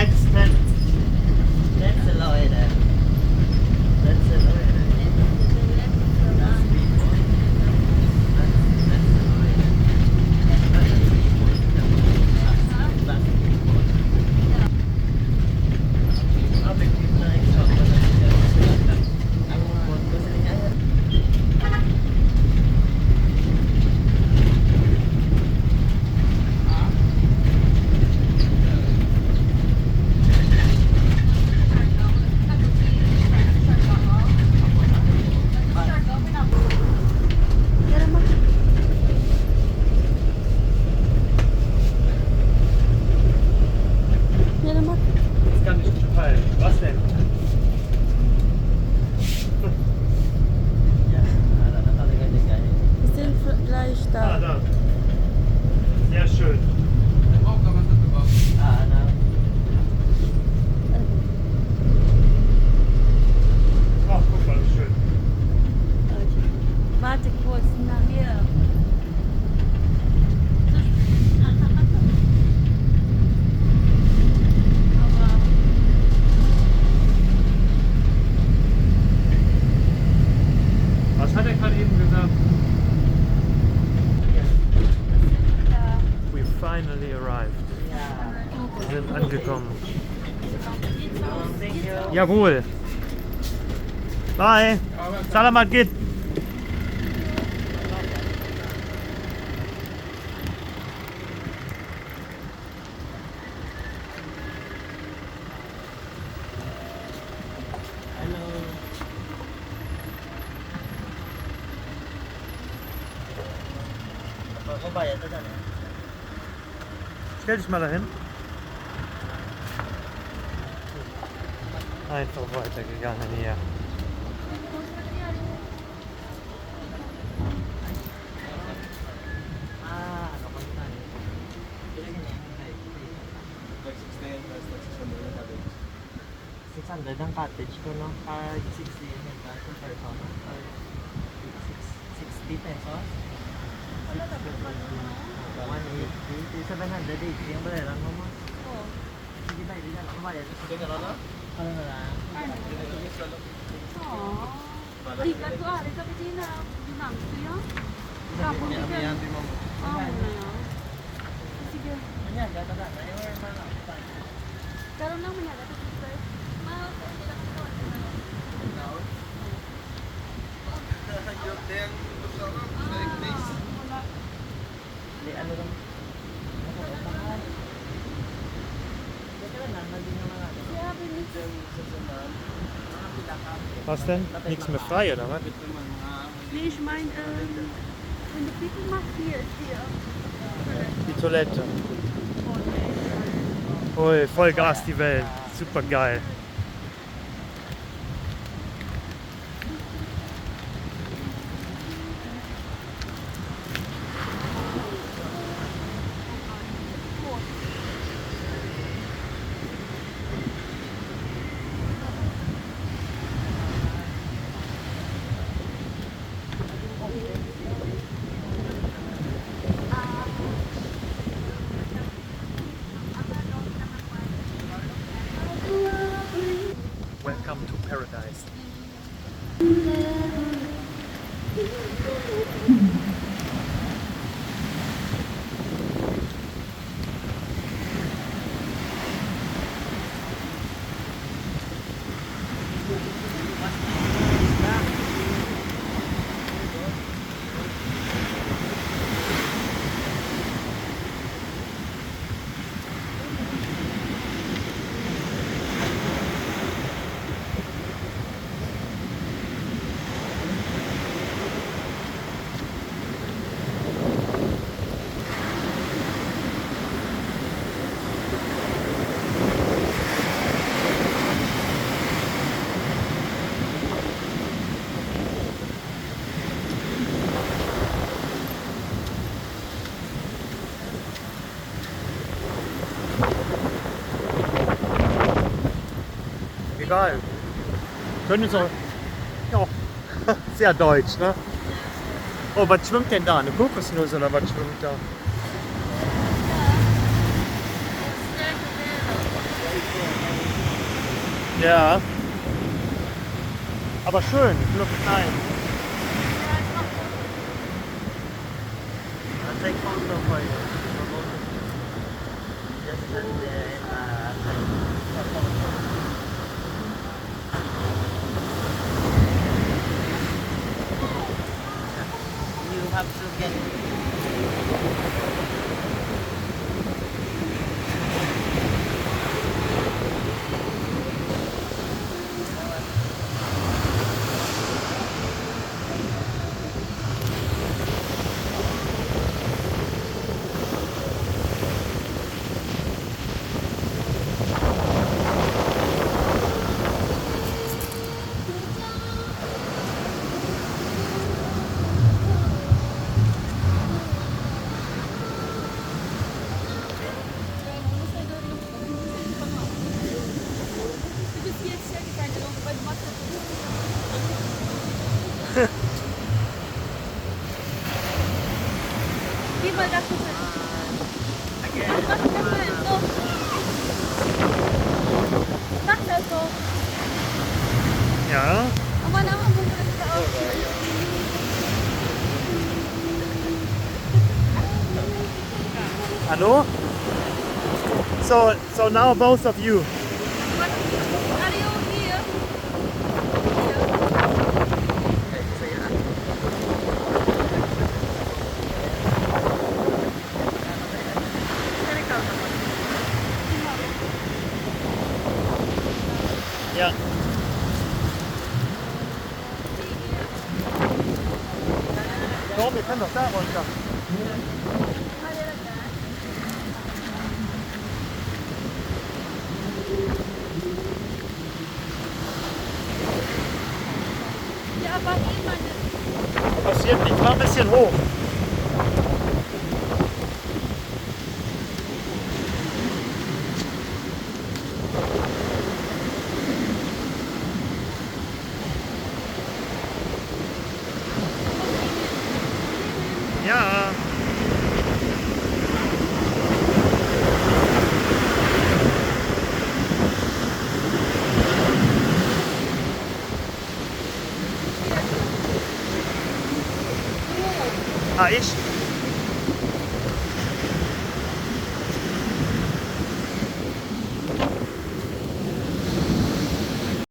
letzten Leute. Letzte Leute. Das kann nicht gefallen. Was denn? Wir sind gleich Ah, da. da. Sehr schön. Ach, guck mal, wie schön. Warte kurz, nachher. Aber Was hat er gerade eben gesagt? We finally arrived. Wir sind angekommen. Jawohl. Bye. Salamat git. Stell dich mal dahin. Einfach weitergegangen hier. $600 ang cottage ko, no? 60 yun per person. Or 60 pesos. 180, 780 yung bayaran mo mo. Sige ba, hindi na lang bayad. Sige na lang? Ano na lang? Ikat ko ari sa Pilipinas. Binangso yan. Kapon ka yan. Muna yan. Sige. Kanya, gata na. Ayaw na lang. Karoon lang manyaga ito sister. Mahal ko. Hindi lang ito. Wala. Hindi, ano lang. Sige na, nandun naman natin. Siya, binigyan. Was denn? Nichts mehr frei oder was? Nee, ich meine, wenn der Pipi macht, hier ist hier. Die Toilette. Ui, Vollgas die Welt. Super geil. Welcome to paradise. Egal. Können uns auch. Ja, sehr deutsch, ne? Oh, was schwimmt denn da? Eine Kokosnuss oder was schwimmt da? Ja. Aber schön, Club klein. I'll take photo for you. Just send a photo. You have to get Gimana aku again. Tak satu. Ja. Aman aman mungkin kita. Hallo? So now both of you. Are you here? Okay, so yeah. Ja. Komm, wir können doch da runter. Ja, aber immer. Passiert nicht, war ein bisschen hoch. Ja. Ah, ich?